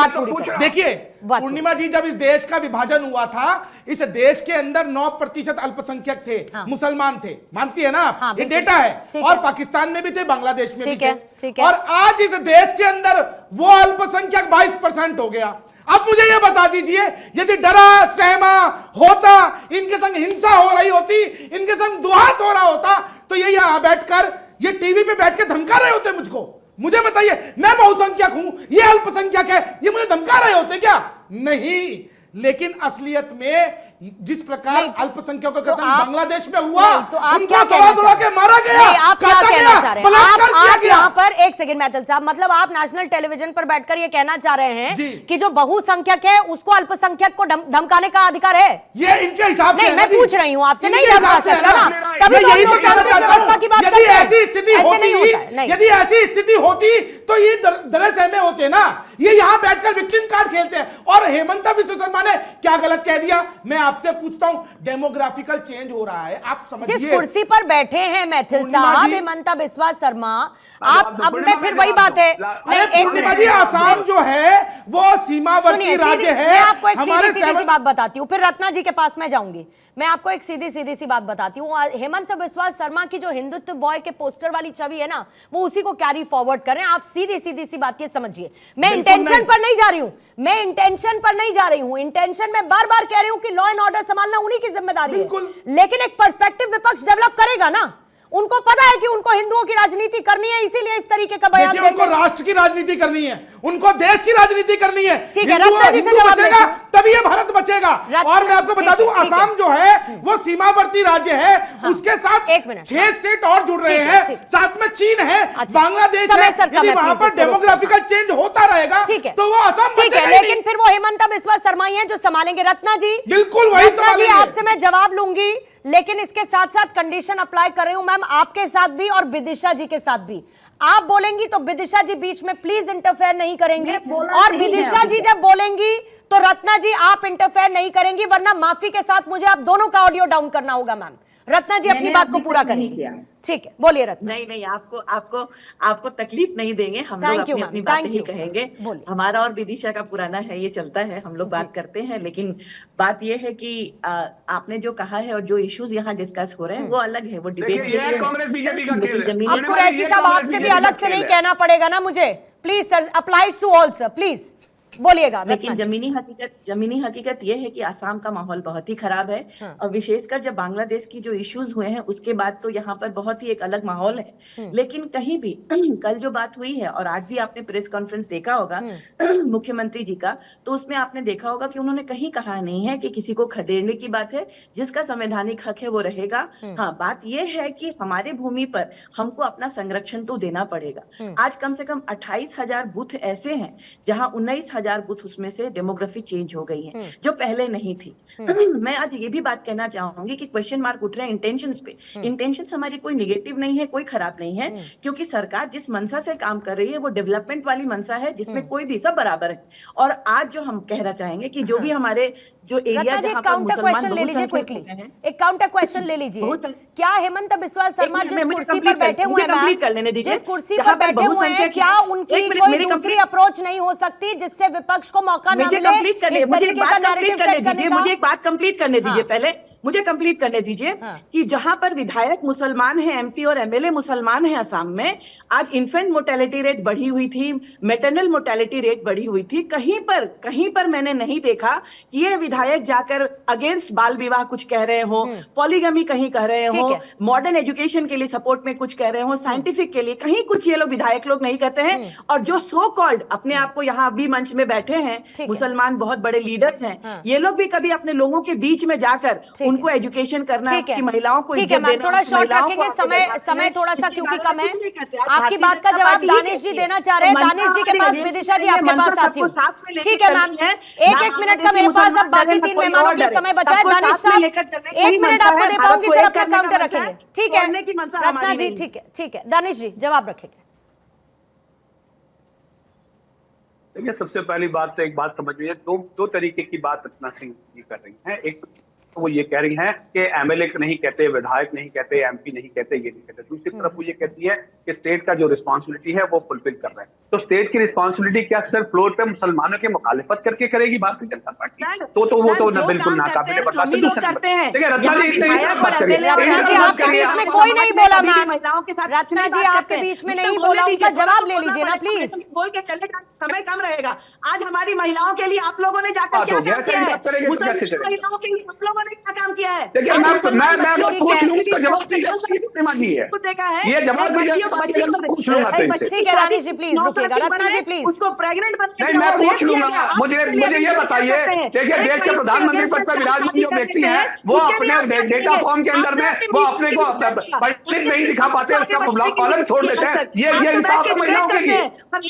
बात पूरी करें। देखिए पूर्णिमा जी, जब इस देश का विभाजन हुआ था, इस देश के अंदर 9% अल्पसंख्यक थे, मुसलमान थे, मानती है ना आप? ये डेटा है। और पाकिस्तान में भी थे, बांग्लादेश में भी थे। और आज इस देश के अंदर वो अल्पसंख्यक 22% हो गया। अब मुझे ये बता दीजिए, यदि डरा सहमा होता, इनके संग हिंसा हो रही होती, इनके संग दुहात हो रहा होता, तो ये यहां बैठकर, ये टीवी पे बैठ के धमका रहे होते मुझको? मुझे बताइए, मैं बहुसंख्यक हूं, ये अल्पसंख्यक है, ये मुझे धमका रहे होते क्या? नहीं। लेकिन असलियत में जिस प्रकार अल्पसंख्यकों के संग बांग्लादेश में हुआ, तो आप उनको दौड़ा के मारा गया, आप क्या कहना चाह रहे हैं? आप यहाँ पर एक सेकंड मैथिल साहब, मतलब आप नेशनल टेलीविजन पर बैठकर ये कहना चाह रहे हैं कि जो बहुसंख्यक है उसको अल्पसंख्यक को धमकाने का अधिकार है? ये इनके हिसाब से मैं पूछ रही हूँ आपसे, नहीं धमका सकता ना, तभी यही तो कहना व्यवस्था की बात करते हैं। ऐसी स्थिति होती, यदि ऐसी स्थिति होती तो ये दरे सहमे होते ना, ये यहाँ बैठकर विक्टिम कार्ड खेलते हैं। और हेमंत बिस्वा शर्मा ने क्या गलत कह दिया? मैं आपसे पूछता हूं, डेमोग्राफिकल चेंज हो रहा है, आप समझिए। जिस कुर्सी पर बैठे हैं मैथिल साहब, हेमंत बिस्वा शर्मा, आप अब मैं फिर वही बात है, पूर्णिमा जी, आसाम जो है वो सीमावर्ती राज्य है। मैं आपको एक सीधी सी बात बताती हूँ, फिर रत्ना जी के पास मैं जाऊंगी। मैं आपको एक सीधी सी बात बताती हूँ। हेमंत बिस्वा शर्मा की जो हिंदुत्व बॉय के पोस्टर वाली छवि है ना, वो उसी को कैरी फॉरवर्ड कर रहे हैं। आप सीधी सी बात ये समझिए। मैं इंटेंशन पर नहीं जा रही हूं, मैं इंटेंशन पर नहीं जा रही हूं। इंटेंशन में बार बार कह रही हूं कि लॉ एंड ऑर्डर संभालना उन्हीं की जिम्मेदारी है, लेकिन एक पर्सपेक्टिव विपक्ष डेवलप करेगा ना। उनको पता है कि उनको हिंदुओं की राजनीति करनी है, इसीलिए इस तरीके का बयान देते हैं। उनको राष्ट्र की राजनीति करनी है, उनको देश की राजनीति करनी है। ठीक है, रत्ना जी से जवाब बचेगा तभी ये भारत बचेगा। और मैं आपको बता दूं, आसाम जो है वो सीमावर्ती राज्य है, उसके साथ 6 स्टेट और जुड़ रहे हैं, साथ में चीन है, बांग्लादेश है। यदि वहां पर डेमोग्राफिकल चेंज होता रहेगा तो वो आसाम बचेगा। लेकिन फिर वो हेमंत बिस्वा शर्मा ही है जो संभालेंगे। रत्ना जी, बिल्कुल वही संभालेंगे। आपसे मैं जवाब लूंगी, लेकिन इसके साथ साथ कंडीशन अप्लाई कर रही हूं मैम, आपके साथ भी और विदिशा जी के साथ भी। आप बोलेंगी तो विदिशा जी बीच में प्लीज इंटरफेयर नहीं करेंगी, और विदिशा जी जब बोलेंगी तो रत्ना जी आप इंटरफेयर नहीं करेंगी, वरना माफी के साथ मुझे आप दोनों का ऑडियो डाउन करना होगा। मैम रत्ना जी अपनी बात को पूरा करेंगी, ठीक है, बोलिए रत्ना। नहीं, आपको तकलीफ नहीं देंगे, हम लोग अपनी बातें ही कहेंगे। हमारा और विदिशा का पुराना है, ये चलता है, हम लोग बात करते हैं। लेकिन बात ये है कि आपने जो कहा है और जो इश्यूज यहाँ डिस्कस हो रहे हैं वो अलग है, वो डिबेट के लिए। आपको रैशी साहब आपसे भी अलग से नहीं कहना पड़ेगा ना मुझे, please sir, applies to all sir, please बोलिएगा। लेकिन जमीनी हकीकत यह है कि आसाम का माहौल बहुत ही खराब है। और विशेषकर जब बांग्लादेश की जो इश्यूज हुए हैं उसके बाद तो यहाँ पर बहुत ही एक अलग माहौल है। लेकिन कहीं भी कल जो बात हुई है, और आज भी आपने प्रेस कॉन्फ्रेंस देखा होगा मुख्यमंत्री जी का, तो उसमें आपने देखा होगा कि उन्होंने कहीं कहा नहीं है कि किसी को खदेड़ने की बात है। जिसका संवैधानिक हक है वो रहेगा। हाँ, बात यह है कि हमारे भूमि पर हमको अपना संरक्षण तो देना पड़ेगा। आज कम से कम 28,000 बूथ ऐसे हैं जहाँ 19,000 बूथ उसमें से डेमोग्राफी चेंज हो गई है, जो पहले नहीं थी। मैं आज ये भी बात कहना चाहूंगी कि क्वेश्चन मार्क उठ रहे हैं इंटेंशंस पे। इंटेंशंस हमारी कोई निगेटिव नहीं है, कोई खराब नहीं है, क्योंकि सरकार जिस मंशा से काम कर रही है वो डेवलपमेंट वाली मंशा है, जिसमें कोई भी सब बराबर है। और आज जो हम कहना चाहेंगे कि जो भी हमारे जो एरिया जहाँ पर मुसलमान बहुसंख्यक हैं, एक काउंटर क्वेश्चन ले लीजिए। क्या हेमंत बिस्वा शर्मा जिस कुर्सी पर बैठे हुए हैं, जिस कुर्सी पर बैठे हुए हैं, क्या उनकी कोई दूसरी अप्रोच नहीं हो सकती जिससे विपक्ष को मौका ना मिले? मुझे एक बात कंप्लीट करने दीजिए पहले मुझे कंप्लीट करने दीजिए कि जहां पर विधायक मुसलमान हैं, एमपी और एमएलए मुसलमान हैं असम में, आज इन्फेंट मोर्टेलिटी रेट बढ़ी हुई थी, मैटरनल मोर्टेलिटी रेट बढ़ी हुई थी। कहीं पर मैंने नहीं देखा कि ये विधायक जाकर अगेंस्ट बाल विवाह कुछ कह रहे हो, पॉलीगमी कहीं कह रहे हो, मॉडर्न एजुकेशन के लिए सपोर्ट में कुछ कह रहे हो, साइंटिफिक के लिए कहीं कुछ ये लोग विधायक लोग नहीं कहते हैं। और जो सो कॉल्ड अपने आप को यहाँ अभी मंच में बैठे हैं मुसलमान बहुत बड़े लीडर्स हैं, ये लोग भी कभी अपने लोगों के बीच में जाकर उनको एजुकेशन करना कि महिलाओं को इज्जत देना। थोड़ा शॉर्ट रखेंगे, समय थोड़ा सा क्योंकि कम है। आपकी बात का जवाब दानिश जी देना चाह रहे हैं। दानिश जी के पास, विदिशा जी आपके पास आती हूँ। ठीक है मैम, एक मिनट का मेरे पास अब बाकी 3 मेहमानों के लिए समय बचा है। दानिश साहब 1 मिनट आपको दे पाऊंगी, सर अपना काउंटर रखेंगे। ठीक है रत्ना जी, ठीक है दानिश जी जवाब रखेंगे। देखिए, सबसे पहली बात तो एक बात समझिए, दो तरीके की बात रत्ना सिंह जी कर रही हैं। एक तो वो ये कह रही हैं कि एमएलए नहीं कहते, विधायक नहीं कहते, एमपी नहीं कहते, ये नहीं कहते। दूसरी तरफ वो ये कहती है कि स्टेट का जो रिस्पॉन्सिबिलिटी है वो फुलफिल कर रहे हैं। तो स्टेट की रिस्पॉन्सिबिलिटी क्या सिर्फ फ्लोर पे मुसलमानों की मुखालिफत करके करेगी भारतीय जनता पार्टी? तो बिल्कुल नाकाबिले बर्दाश्त है। देखिए रत्ना जी बात करिए, रत्ना जी आपके बीच में कोई नहीं बोला मैम, रत्ना जी आपके बीच में नहीं बोला, उनका जवाब ले लीजिए ना प्लीज। बोल के चलेगा, समय कम रहेगा। आज हमारी महिलाओं के लिए आप लोगों ने जाकर क्या काम किया है? मुसलमान महिलाओं के लिए आप लोगों ने क्या काम किया है? देखिए मैं पूछ लूं, उसका जवाब दीजिए। देखा है ये जवाब दीजिए, पूछ लूंगा तो इनसे। ठीक है रानी जी प्लीज रुकिएगा, रत्ना जी प्लीज। उसको प्रेग्नेंट नहीं, मैं पूछ लूंगा। मुझे ये बताइए, देखिए देश के प्रधानमंत्री पद पर विराजमान जो व्यक्ति हैं वो अपने डेटा फॉर्म के अंदर में वो अपने को परिचित नहीं दिखा पाते, उसका पालन छोड़ देते हैं। ये इंसाफ है महिलाओं के लिए?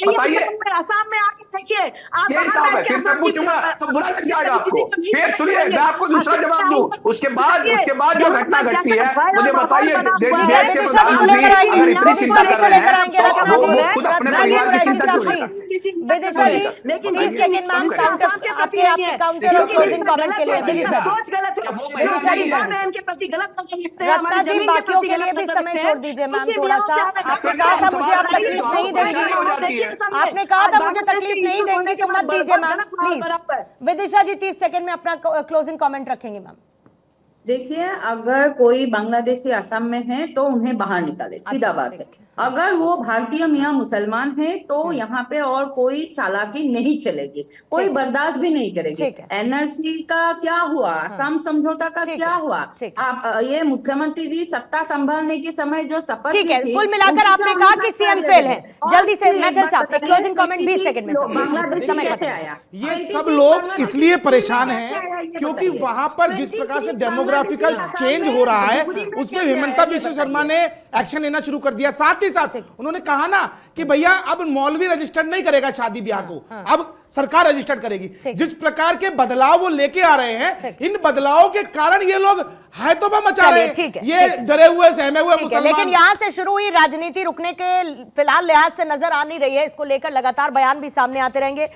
बताइए। आसाम में आके देखिए, आप ये इंसाफ है? फिर मैं पूछूंगा तो बुरा लग जाएगा आपको। फिर सुनिए, मैं आपको दूसरा जवाब दूं। उसके बाद जो घटना घटती है मुझे बताइए। विदिशा जी को लेकर आएंगे, विदिशा जी को लेकर आएंगे रत्ना जी, रत्ना जी कुरैशी साहब please. Vidisha ji 30 second ma'am आपके काउंटर और क्लोजिंग कमेंट के लिए। विदिशा सोच गलत है, विदिशा जी बहन के प्रति गलत नजर रखते हैं। रत्ना जी बाकियों के लिए भी समय छोड़ दीजिए मैम थोड़ा सा। आपने कहा था मुझे आप तकलीफ नहीं देंगी, आपने कहा था मुझे तकलीफ नहीं देंगी तो मत दीजिए ma'am please. Vidisha ji 30 second में अपना क्लोजिंग कमेंट रखेंगे मैम। देखिए, अगर कोई बांग्लादेशी असम में है तो उन्हें बाहर निकाले, सीधा बात है। अगर वो भारतीय मियाँ मुसलमान है तो यहाँ पे और कोई चालाकी नहीं चलेगी, कोई बर्दाश्त भी नहीं करेगी। एनआरसी का क्या हुआ, असम समझौता का क्या हुआ? आप ये मुख्यमंत्री जी सत्ता संभालने के समय जो शपथ ठीक है, कुल मिलाकर आपने कहा कि सीएम फेल है। जल्दी से मैथिल साहब एक क्लोजिंग कमेंट 20 सेकंड में बांग्लादेश कैसे आया? ये सब लोग इसलिए परेशान हैं क्योंकि वहां पर जिस प्रकार से डेमोग्राफिकल चेंज हो रहा है उसमें हेमंता बिश्व शर्मा ने एक्शन लेना शुरू कर दिया। साथ ही साथ उन्होंने कहा ना कि भैया अब मौलवी रजिस्टर्ड नहीं करेगा शादी ब्याह को, अब सरकार रजिस्टर्ड करेगी। जिस प्रकार के बदलाव वो लेके आ रहे हैं, इन बदलावों के कारण ये लोग हैतोबा मचा रहे हैं। ये डरे हुए सहमे हुए मुसलमान। लेकिन यहाँ से शुरू हुई राजनीति रुकने के फिलहाल लिहाज से नजर आ नहीं रही है। इसको लेकर लगातार बयान भी सामने आते रहेंगे।